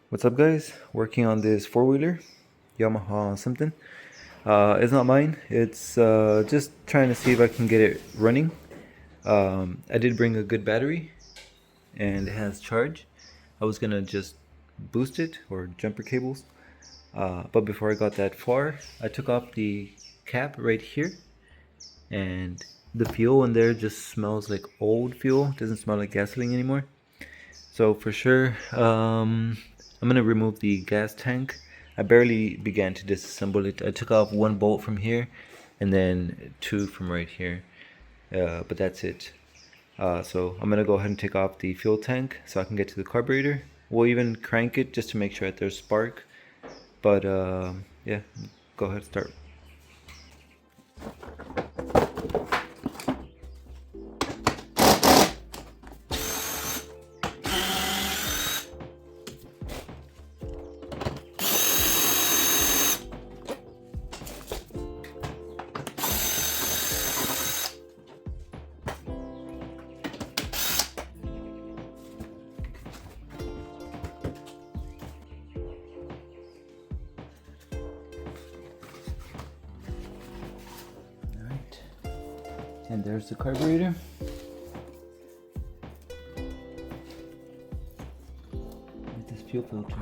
What's up, guys? Working on this four-wheeler, Yamaha something. It's not mine. It's just trying to see if I can get it running. I did bring a good battery, and it has charge. I was gonna just boost it or jumper cables, but before I got that far, I took off the cap right here, and the fuel in there just smells like old fuel. It doesn't smell like gasoline anymore. So for sure, I'm gonna remove the gas tank. I barely began to disassemble it. I took off one bolt from here and then two from right here, but that's it. So I'm gonna go ahead and take off the fuel tank so I can get to the carburetor. We'll even crank it just to make sure that there's spark. But yeah, go ahead and start. Alright, and there's the carburetor. With this fuel filter.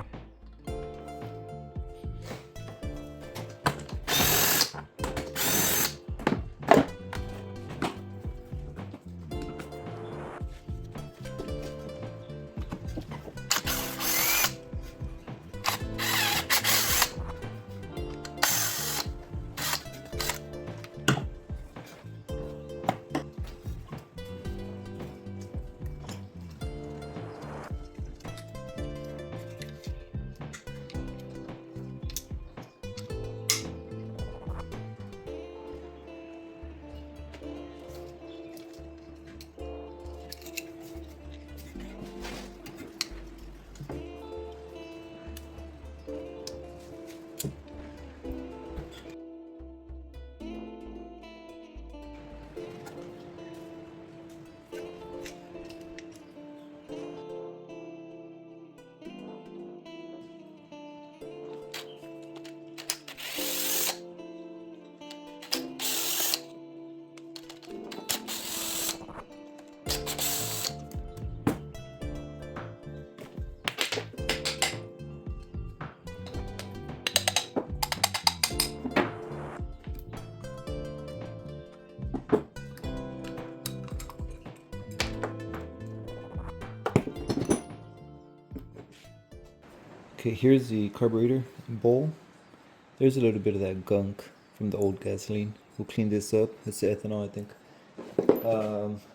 Okay, here's the carburetor bowl. There's a little bit of that gunk from the old gasoline. We'll clean this up. It's the ethanol, I think.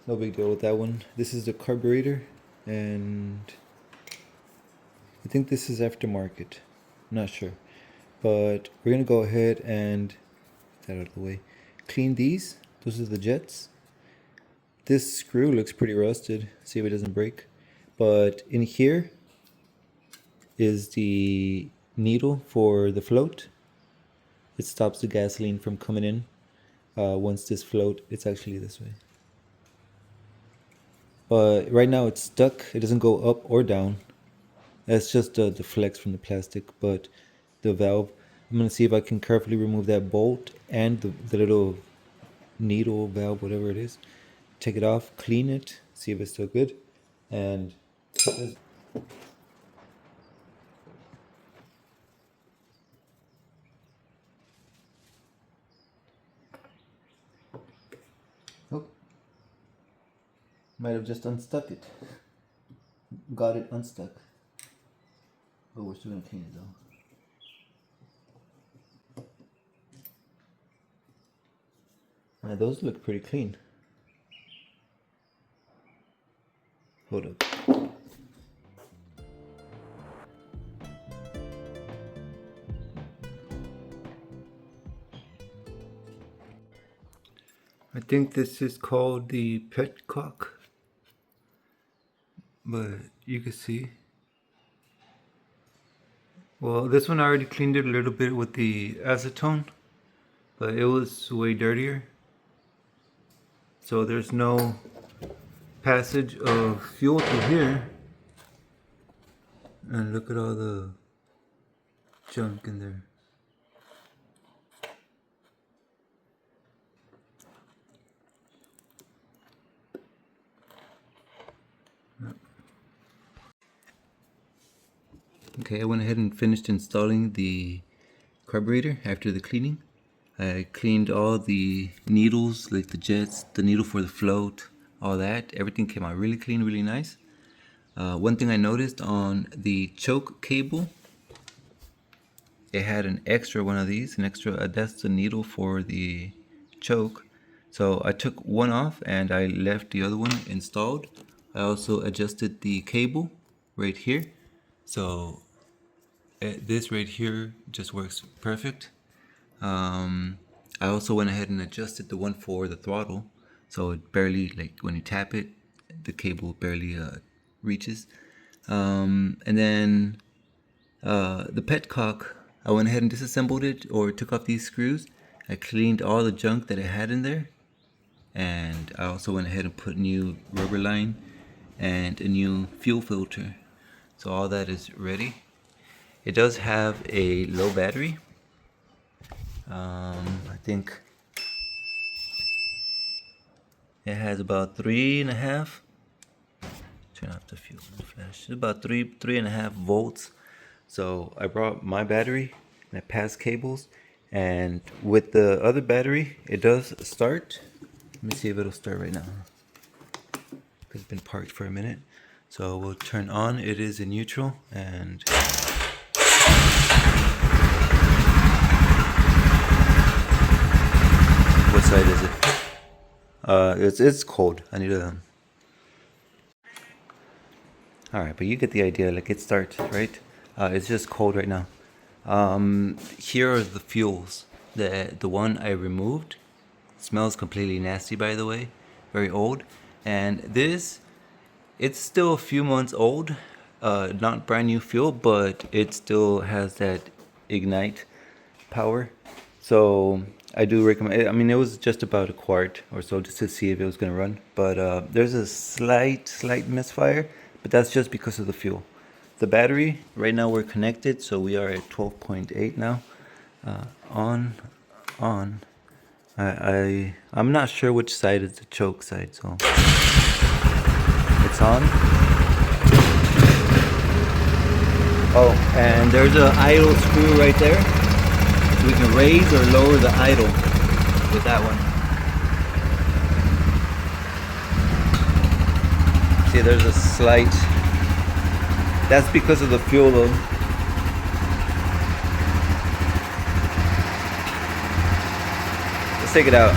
No big deal with that one. This is the carburetor, and I think this is aftermarket. I'm not sure. But we're gonna go ahead and get that out of the way. Clean these. Those are the jets. This screw looks pretty rusted. See if it doesn't break. But in here is the needle for the float. It stops the gasoline from coming in. Once this float, it's actually this way. But right now it's stuck. It doesn't go up or down. That's just the flex from the plastic. But the valve, I'm gonna see if I can carefully remove that bolt and the little needle valve, whatever it is. Take it off, clean it, see if it's still good, and oh, might have just unstuck it. Got it unstuck. But we're still gonna clean it though. Those look pretty clean. Hold up. I think this is called the petcock, but you can see. Well, this one I already cleaned it a little bit with the acetone, but it was way dirtier. So there's no passage of fuel through here. And look at all the junk in there. Okay, I went ahead and finished installing the carburetor after the cleaning. I cleaned all the needles, like the jets, the needle for the float, all that. Everything came out really clean, really nice. One thing I noticed on the choke cable, it had an extra one of these, that's the needle for the choke. So I took one off and I left the other one installed. I also adjusted the cable right here. So this right here just works perfect. I also went ahead and adjusted the one for the throttle, so it barely, like when you tap it, the cable barely reaches. And then the petcock, I went ahead and disassembled it, or took off these screws. I cleaned all the junk that it had in there, and I also went ahead and put new rubber line and a new fuel filter. So all that is ready. It does have a low battery. I think it has about 3.5. Turn off the fuel flash. It's about 3.5 volts. So I brought my battery and I passed cables, and with the other battery, it does start. Let me see if it'll start right now. It's been parked for a minute. So we'll turn on. It is in neutral, and what side is it? It's cold. I need a. All right, but you get the idea. Like, it starts, right? It's just cold right now. Here are the fuels. The one I removed smells completely nasty, by the way, very old. And this, it's still a few months old. Not brand new fuel, but it still has that ignite power. So I do recommend. I mean, it was just about a quart or so just to see if it was gonna run. But there's a slight misfire, but that's just because of the fuel. The battery, right now we're connected, so we are at 12.8 now. On. I'm not sure which side is the choke side, so it's on. Oh, and there's an idle screw right there. So we can raise or lower the idle with that one. See, there's a slight. That's because of the fuel though. Let's take it out.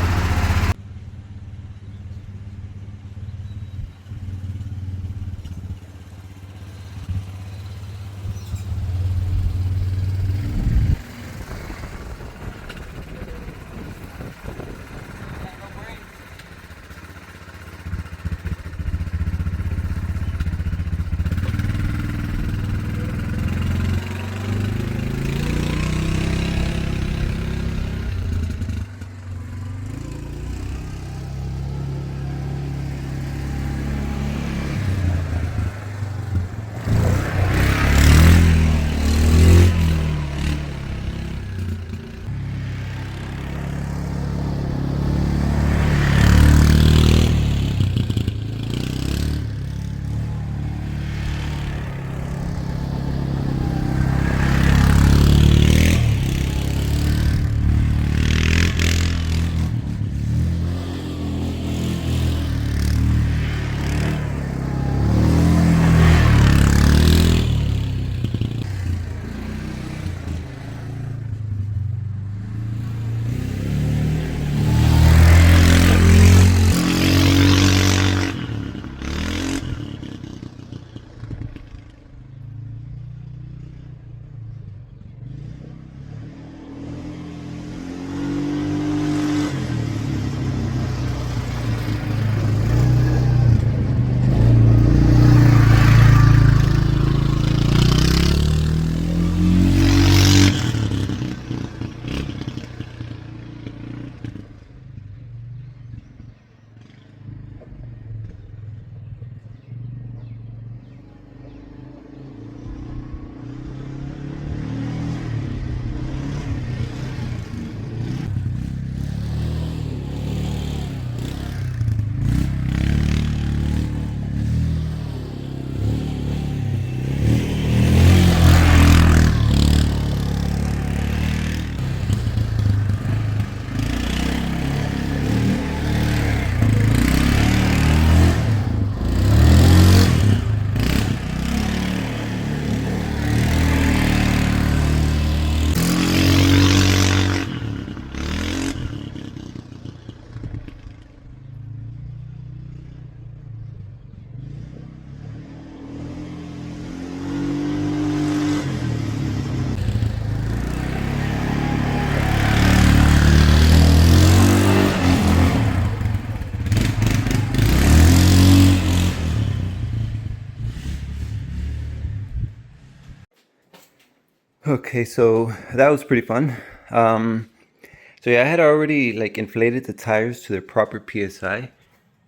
Okay, so that was pretty fun. So yeah, I had already like inflated the tires to their proper PSI.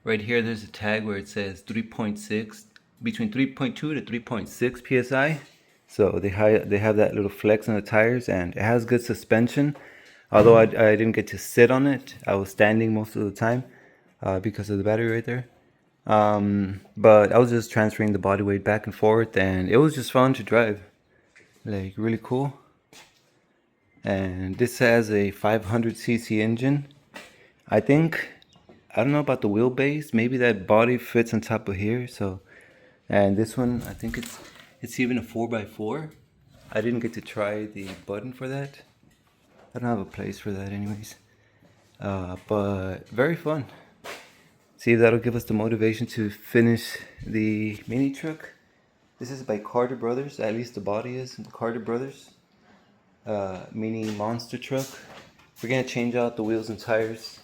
Right here, there's a tag where it says 3.6, between 3.2 to 3.6 PSI. So they have that little flex on the tires, and it has good suspension. Although I didn't get to sit on it, I was standing most of the time because of the battery right there. But I was just transferring the body weight back and forth, and it was just fun to drive. Like really cool. And this has a 500cc engine. I think, I don't know about the wheelbase, maybe that body fits on top of here. So, and this one, I think it's even a 4x4. I didn't get to try the button for that. I don't have a place for that anyways. But very fun. See if that'll give us the motivation to finish the mini truck. This is by Carter Brothers, at least the body is, the Carter Brothers. Mini monster truck. We're gonna change out the wheels and tires.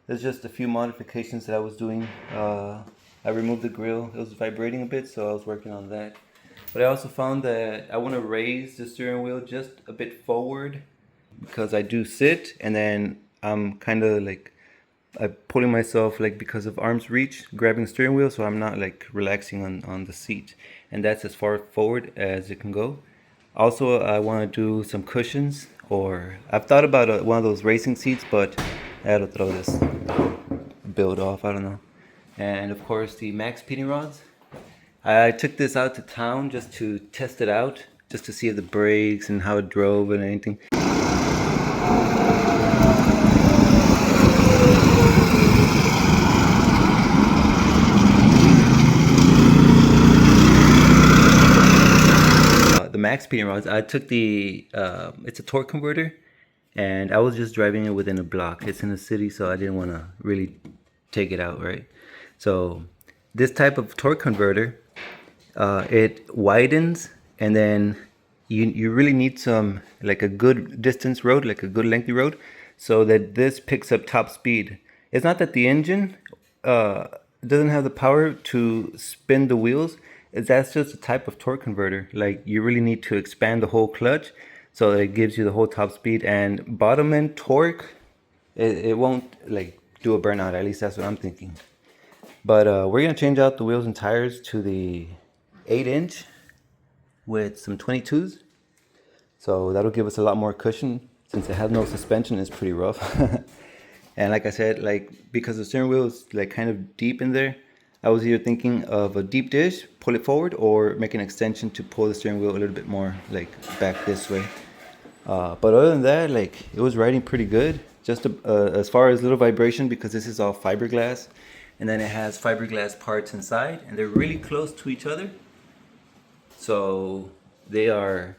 There's just a few modifications that I was doing. I removed the grill. It was vibrating a bit, so I was working on that. But I also found that I want to raise the steering wheel just a bit forward because I do sit, and then I'm kind of like I'm pulling myself like because of arm's reach, grabbing the steering wheel, so I'm not like relaxing on the seat, and that's as far forward as it can go. Also, I want to do some cushions, or I've thought about one of those racing seats, but I had to throw this build off, I don't know. And of course the max pitting rods. I took this out to town just to test it out, just to see the brakes and how it drove and anything. The max pitting rods, I took it's a torque converter, and I was just driving it within a block. It's in the city, so I didn't want to really take it out, right? So this type of torque converter, it widens, and then you really need some, like a good distance road, like a good lengthy road, so that this picks up top speed. It's not that the engine doesn't have the power to spin the wheels. That's just a type of torque converter. Like you really need to expand the whole clutch so that it gives you the whole top speed. And bottom end torque, it won't like do a burnout. At least that's what I'm thinking. But we're gonna change out the wheels and tires to the 8-inch with some 22s. So that'll give us a lot more cushion. Since it has no suspension, it's pretty rough. And like I said, like because the steering wheel is like kind of deep in there, I was either thinking of a deep dish, pull it forward, or make an extension to pull the steering wheel a little bit more like back this way. But other than that, like it was riding pretty good. Just as far as little vibration, because this is all fiberglass, and then it has fiberglass parts inside, and they're really close to each other. So they are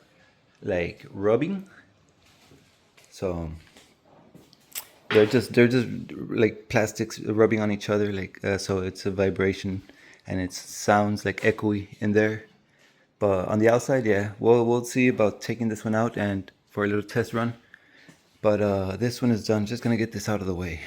like rubbing. So they're just like plastics rubbing on each other, like so it's a vibration, and it sounds like echoey in there. But on the outside, yeah, we'll see about taking this one out and for a little test run. But this one is done. Just gonna get this out of the way.